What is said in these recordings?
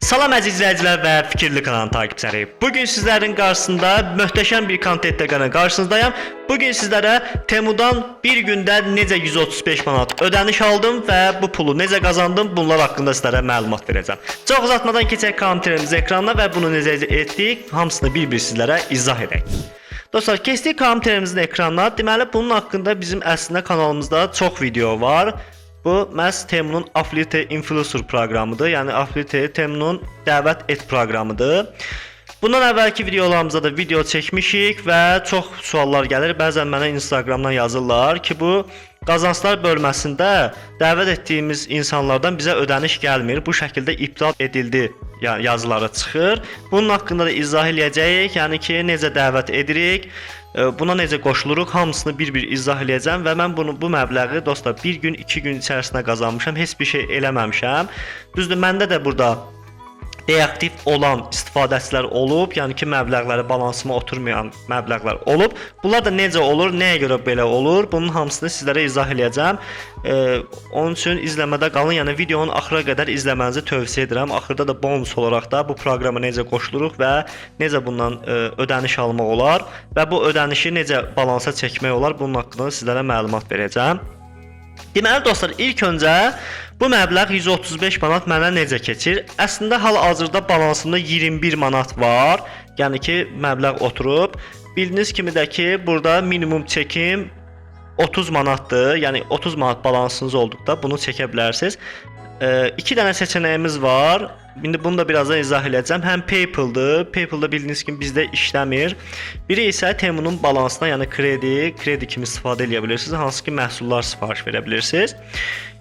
Salam əziz izləyicilər və Fikirli kanalının takipçiləri. Bugün sizlərin qarşısında möhtəşəm bir kontentlə qarşınızdayım. Bugün sizlərə Temudan bir gündə necə 135 manat ödəniş aldım və bu pulu necə qazandım, bunlar haqqında sizlərə məlumat verəcəm. Çox uzatmadan keçək kontentimiz ekranına və bunu necə etdik, hamısını bir-bir sizlərə izah edək. Dostlar, keçdik kontentimizin ekranına. Deməli, bunun haqqında bizim əslində kanalımızda çox video var. Bu məhz Temunun Affiliate Influencer proqramıdır. Yəni Affiliate Temunun dəvət et proqramıdır. Bundan əvvəlki videolarımızda da video çəkmişik və çox suallar gəlir. Bəzən mənə Instagramdan yazırlar ki, bu qazanclar bölməsində dəvət etdiyimiz insanlardan bizə ödəniş gəlmir. Bu şəkildə iptal edildi yazıları çıxır. Bunun haqqında da izah eləyəcəyik. Yəni ki, necə dəvət edirik, buna necə qoşuluruq, hamısını bir-bir izah eləyəcəm və mən bu məbləği dostlar 1 gün, 2 gün içərisində qazanmışam. Heç bir şey eləməmişəm. Düzdür, məndə də burada deaktiv olan istifadəçilər olub, yəni ki, məbləğləri balansıma oturmayan məbləğlər olub. Bunlar da necə olur, nəyə görə belə olur, bunun hamısını sizlərə izah eləyəcəm. Onun üçün izləmədə qalın, yəni videonun axıra qədər izləmənizi tövsiyə edirəm. Axırda da bonus olaraq da bu proqrama necə qoşuluruq və necə bundan ödəniş almaq olar və bu ödənişi necə balansa çəkmək olar, bunun haqqında sizlərə məlumat verəcəm. Deməli dostlar, ilk öncə bu məbləğ 135 manat mənə necə keçir? Əslində hal-hazırda balansımda 21 manat var. Yəni ki, məbləğ oturub. Bildiyiniz kimi də ki, burada minimum çəkim 30 manatdır. Yəni 30 manat balansınız olduqda bunu çəkə bilərsiniz. 2 dənə seçənəyimiz var. İndi bunu da birazdan izah edəcəm. Həm PayPal-dır. PayPal-da bildiyiniz kimi bizdə işləmir. Biri isə Temunun balansına, yəni kredi kimi istifadə edə bilirsiniz. Hansı ki, məhsullar sifariş verə bilirsiniz.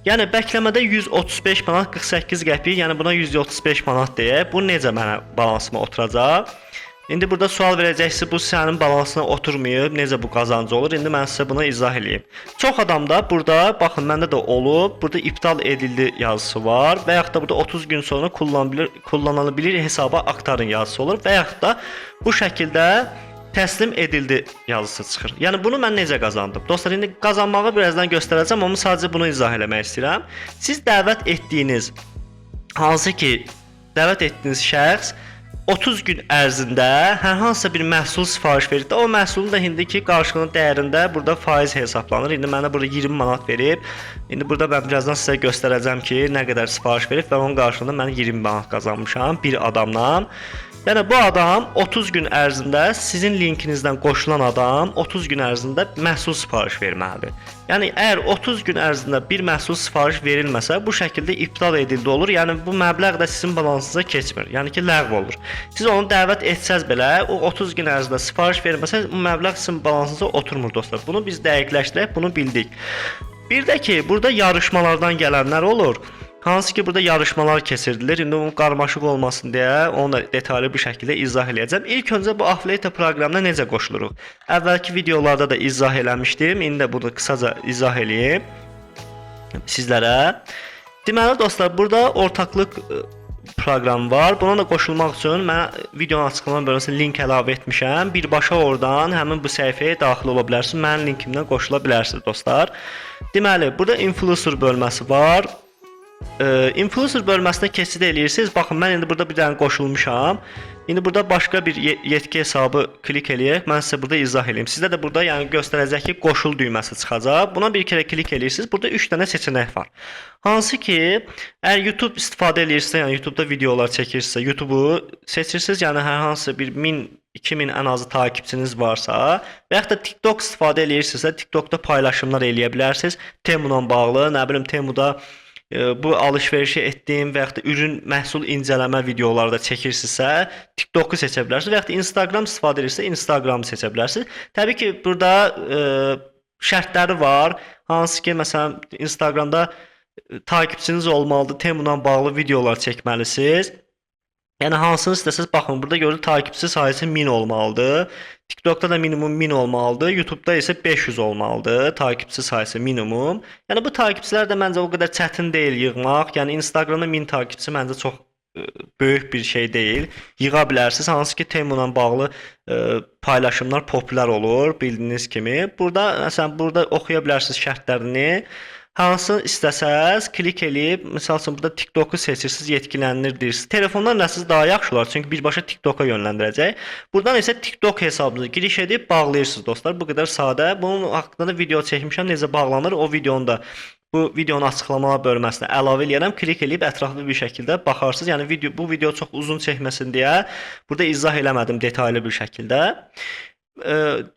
Yəni bəkləmədə 135 manat 48 qəpik, yəni buna 135 manat deyək. Bu necə mənə balansıma oturacaq? İndi burada sual verəcəksiniz, bu sənin balansına oturmayıb, necə bu qazancı olur? İndi mən sizə buna izah eləyim. Çox adamda burada, baxın, məndə də olub, burada iptal edildi yazısı var və yaxud da burada 30 gün sonra kullanılabilir hesaba aktarın yazısı olur və yaxud da bu şəkildə təslim edildi yazısı çıxır. Yəni bunu mən necə qazandım? Dostlar, indi qazanmağı birazdan göstərəcəm, amma sadəcə bunu izah eləmək istəyirəm. Siz dəvət etdiyiniz, hansı ki, dəvət etdiyiniz şəxs 30 gün ərzində hər hansısa bir məhsul sifariş verir. O məhsulun da indiki qarşılığının dəyərində burada faiz hesablanır. İndi mənə burada 20 manat verib. İndi burada mən birazdan sizə göstərəcəm ki, nə qədər sifariş verib və onun qarşılığında mən 20 manat qazanmışam bir adamdan. Yəni bu adam 30 gün ərzində sizin linkinizdən qoşulan adam 30 gün ərzində məhsul sifariş verməlidir. Yəni əgər 30 gün ərzində bir məhsul sifariş verilməsə, bu şəkildə iptal edildi olur. Yəni bu məbləğ də sizin balansınıza keçmir. Yəni ki, ləğv olur. Siz onu dəvət etsəz belə, o 30 gün ərzində sifariş verməsə, bu məbləğ sizin balansınıza oturmur dostlar. Bunu biz dəqiqləşdirək, bunu bildik. Bir də ki, burada yarışmalardan gələnlər olur. Hansı ki, burada yarışmalar keçirilir. İndi onun qarmaşıq olmasın deyə onu da detallı bir şəkildə izah eləyəcəm. İlk öncə bu Affiliate proqramına necə qoşuluruq? Əvvəlki videolarda da izah eləmişdim. İndi də burada qısaca izah eləyim sizlərə. Deməli dostlar, burada ortaqlıq proqram var. Buna da qoşulmaq üçün mən videonun açıqlama bölməsində link əlavə etmişəm. Birbaşa oradan həmin bu səhifəyə daxil ola bilərsiniz. Mənim linkimdən qoşula bilərsiniz dostlar. Deməli, burada influencer bölməsi var. Influencer bölməsinə keçid eləyirsiniz. Baxın, mən indi burada bir dənə qoşulmuşam. İndi burada başqa bir yetki hesabı klik eləyək. Mən sizə burada izah eləyim. Sizdə də burada yəni göstərəcək ki, qoşul düyməsi çıxacaq. Buna bir kərə klik eləyirsiniz. Burada 3 dənə seçənək var. Hansı ki, əgər YouTube istifadə eləyirsə, yəni YouTube'da videolar çəkirsə, YouTube'u seçirsiniz. Yəni hər hansı bir 1000-2000 ən azı takipçiniz varsa və yaxud da TikTok istifadə eləyirsinizsə, TikTok'da paylaşımlar eləyə bilərsiniz. Temunla bağlı, nə bilim, Temuda bu alış-verişi etdiyim və yaxud da ürün məhsul incələmə videolarda çəkirsinizsə, TikTok'u seçə bilərsiniz və yaxud da Instagram istifadə edirsə, Instagramı seçə bilərsiniz. Təbii ki, burada şərtləri var. Hansı ki, məsələn, Instagramda takipçiniz olmalıdır, Temunla bağlı videolar çəkməlisiniz. Yəni hansını istəsəz, baxın, burada görülür takipçi sayısı 1000 olmalıdır. TikTok'da da minimum 1000 olmalıdır. YouTube'da isə 500 olmalıdır. Takipçi sayısı minimum. Yəni bu takipçilər də məncə o qədər çətin deyil yığmaq. Yəni Instagramda 1000 takipçi məncə çox böyük bir şey deyil. Yığa bilərsiniz. Hansı ki, Temunla bağlı paylaşımlar populyar olur, bildiyiniz kimi. Burada məsələn, burada oxuya bilərsiniz şərtlərini. Hansını istəsəz klik eləyib, məsəl üçün burada TikToku seçirsiniz, yetkilənir deyirsiniz. Telefondan nəsəz daha yaxşı olar, çünki birbaşa TikToka yönləndirəcək. Buradan isə TikTok hesabınızı giriş edib bağlayırsınız dostlar. Bu qədər sadə. Bunun haqqında da video çəkmişəm, necə bağlanır. O videonu da bu videonun açıqlamalar bölməsinə əlavə eləyərəm. Klik eləyib ətraflı bir şəkildə baxarsınız. Yəni bu video çox uzun çəkməsin deyə burada izah eləmədim detallı bir şəkildə.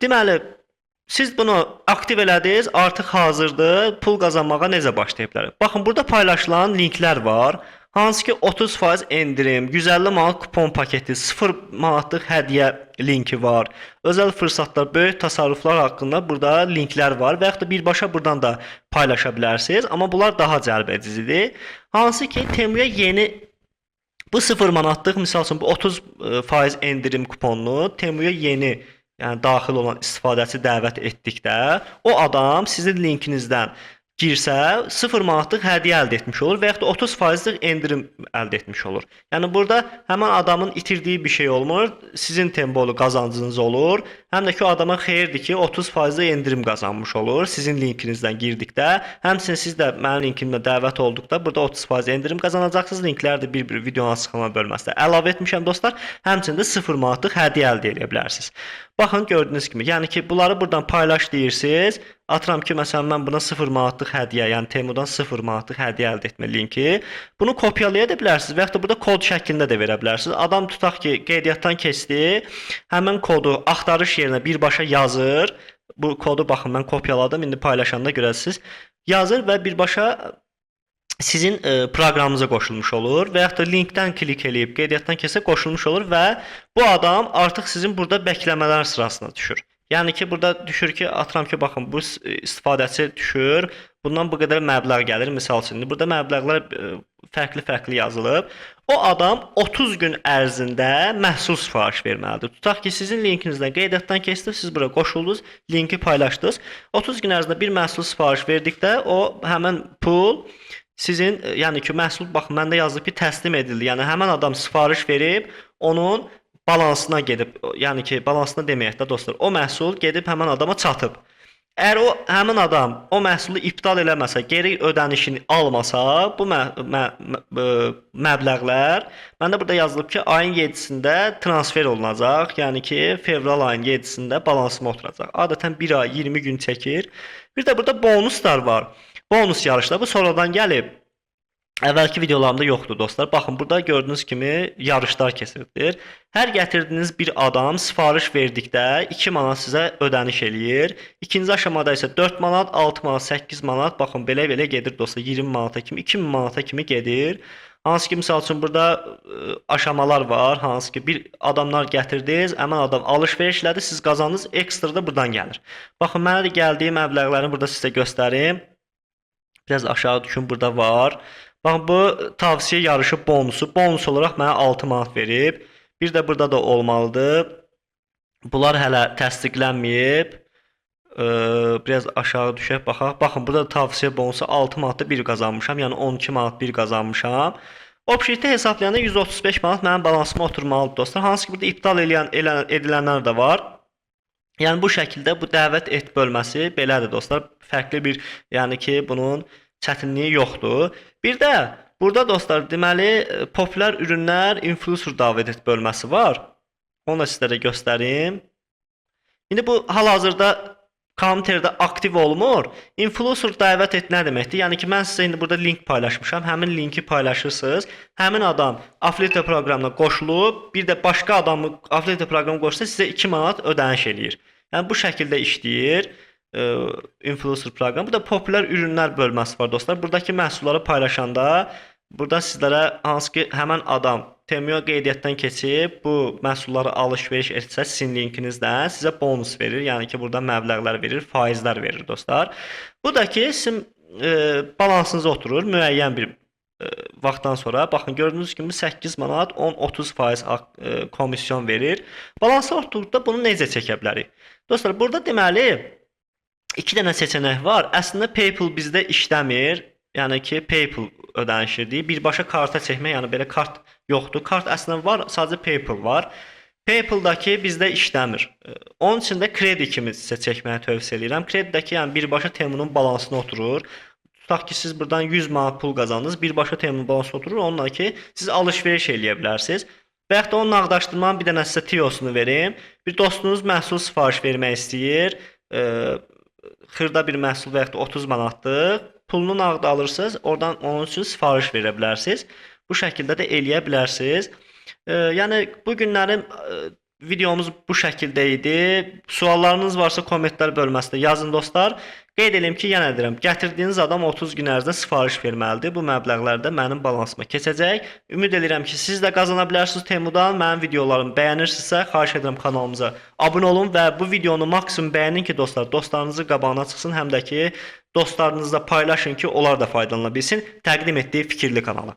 Deməli, siz bunu aktiv elədiniz, artıq hazırdır. Pul qazanmağa necə başlaya bilərik? Baxın, burada paylaşılan linklər var. Hansı ki 30% endirim, 150 manat kupon paketi, 0 manatlıq hədiyyə linki var. Özəl fürsətlər, böyük təsərrüflər haqqında burada linklər var və yaxud da birbaşa buradan da paylaşa bilərsiniz. Amma bunlar daha cəlbedicidir. Hansı ki Temuya yeni bu 0 manatlıq, misal üçün bu 30% endirim kuponunu Temuya yeni, yəni daxil olan istifadəçi dəvət etdikdə, o adam sizin linkinizdən girsə 0 manatlıq hədiyyə əldə etmiş olur və yaxud da 30%lik endirim əldə etmiş olur. Yəni burada həmin adamın itirdiyi bir şey olmur, sizin tempolu qazancınız olur. Həm də ki o adama xeyirdir ki 30%lik endirim qazanmış olur sizin linkinizdən girdikdə. Həmçinin siz də mənim linkimdə dəvət olduqda burada 30% endirim qazanacaqsınız. Linkləri də bir-bir videonun açıqlama bölməsində əlavə etmişəm dostlar. Həmçinin də 0 manatlıq hədiyyə əldə edə bilərsiniz. Baxın, gördüyünüz kimi, yəni ki bunları buradan paylaş deyirsiniz. Atıram ki, məsələn, mən buna 0 manatlıq hədiyyə, yəni Temudan 0 manatlıq hədiyyə əldə etmə linki. Bunu kopyalaya da bilərsiniz və yaxud da burada kod şəklində də verə bilərsiniz. Adam tutaq ki, qeydiyyatdan keçdi, həmin kodu axtarış yerinə birbaşa yazır. Bu kodu baxın, mən kopyaladım, indi paylaşanda görəsiniz. Yazır və birbaşa sizin proqramınıza qoşulmuş olur və yaxud da linkdən klik eləyib qeydiyyatdan keçsə qoşulmuş olur və bu adam artıq sizin burada bəkləmələr sırasına düşür. Yəni ki, burada düşür ki, atıram ki, baxın, bu istifadəçi düşür, bundan bu qədər məbləğ gəlir, misal üçün. Burada məbləğlər fərqli-fərqli yazılıb. O adam 30 gün ərzində məhsul sifariş verməlidir. Tutaq ki, sizin linkinizdən qeydiyyatdan keçdi, siz bura qoşuldunuz, linki paylaşdınız. 30 gün ərzində bir məhsul sifariş verdikdə, o həmin pul sizin, yəni ki, məhsul, baxın, məndə yazılıb ki, təslim edildi. Yəni, həmin adam sifariş verib, onun balansına gedib, yəni ki, balansına deməyək də dostlar, o məhsul gedib həmin adama çatıb. Əgər o həmin adam o məhsulu iptal eləməsə, geri ödənişini almasa, bu məbləğlər məndə burada yazılıb ki, ayın 7-sində transfer olunacaq. Yəni ki, fevral ayının 7-sində balansıma oturacaq. Adətən 1 ay 20 gün çəkir. Bir də burada bonuslar var. Bonus yarışlar bu sonradan gəlib. Əvvəlki videolarımda yoxdur dostlar. Baxın, burada gördüyünüz kimi yarışlar keçirilir. Hər gətirdiyiniz bir adam sifariş verdikdə 2 manat sizə ödəniş eləyir. İkinci aşamada isə 4 manat, 6 manat, 8 manat, baxın, belə-belə gedir dostlar. 20 manata kimi, 2000 manata kimi gedir. Hansı ki, misal üçün burada aşamalar var. Hansı ki, bir adamlar gətirdiniz, həmin adam alış-veriş elədi, siz qazandınız, ekstra da buradan gəlir. Baxın, mənə də gəldiyi məbləğlərini burada sizə göstərim. Biraz aşağı düşün, burada var. Baxın, bu tavsiyə yarışı bonusu. Bonus olaraq mənə 6 manat verib. Bir də burada da olmalıdır. Bunlar hələ təsdiqlənməyib. Biraz aşağı düşək, baxaq. Baxın, burada da tavsiyə bonusu 6 manatda 1 qazanmışam. Yəni 12 manat 1 qazanmışam. Opşitdə hesablayanda 135 manat mənim balansıma oturmalıdır dostlar. Hansı ki, burada iptal edilənlər də var. Yəni bu şəkildə bu dəvət et bölməsi belədir dostlar. Fərqli bir, yəni ki, bunun çətinliyi yoxdur. Bir də burada dostlar, deməli, populyar ürünlər influencer dəvət et bölməsi var. Onu da sizlərə göstərim. İndi bu hal-hazırda komitədə aktiv olmur. Influencer dəvət et nə deməkdir? Yəni ki, mən sizə indi burada link paylaşmışam. Həmin linki paylaşırsınız. Həmin adam Affiliate proqramına qoşulub, bir də başqa adamı Affiliate proqramına qoşsa sizə 2 manat ödəniş eləyir. Yəni bu şəkildə işləyir influencer proqramı. Bu da populyar ürünlər bölməsi var dostlar. Buradakı məhsulları paylaşanda burada sizlərə hansı ki həmin adam Temuya qeydiyyatdan keçib bu məhsulları alış-veriş etsə sizin linkinizdən sizə bonus verir. Yəni ki, burada məbləğlər verir, faizlər verir dostlar. Bu da ki sizin balansınıza oturur müəyyən bir vaxtdan sonra. Baxın, gördüyünüz kimi 8 manat 10-30% komisyon verir. Balansa oturduqda bunu necə çəkə bilərik? Dostlar, burada deməli 2 dənə seçenek var. Əslində PayPal bizdə işləmir. Yəni ki, PayPal ödənişidir. Birbaşa karta çəkmək, yəni belə kart yoxdur. Kart əslində var, sadəcə PayPal var. PayPal-dakı bizdə işləmir. Onun üçün də kredi kimi sizə çəkməyi tövsiyə edirəm. Kredidəki yəni birbaşa Temunun balansına oturur. Tutaq ki siz buradan 100 manat pul qazandınız. Birbaşa Temu balansı oturur. Onunla ki siz alış-veriş eləyə bilərsiniz. Və yaxud da onun nağdaşdırmanın bir dənə sizə TIO-sunu verim. Bir dostunuz məhsul sifariş vermək istəyir. Xırda bir məhsul və yaxud da 30 manatdır. Pulunu nağda alırsınız. Oradan onun üçün sifariş verə bilərsiniz. Bu şəkildə də eləyə bilərsiniz. Yəni bu günlərim videomuz bu şəkildə idi. Suallarınız varsa kommentlər bölməsində yazın dostlar. Qeyd edim ki, yenə deyirəm, gətirdiyiniz adam 30 gün ərzində sifariş verməlidir. Bu məbləğlər də mənim balansıma keçəcək. Ümid edirəm ki, siz də qazana bilərsiniz Temudan. Mənim videolarımı bəyənirsinizsə, xahiş edirəm kanalımıza abunə olun və bu videonu maksimum bəyənin ki, dostlar, dostlarınızın qabağına çıxsın, həm də ki, dostlarınızla paylaşın ki, onlar da faydalana bilsin təqdim etdiyi fikirli kanala.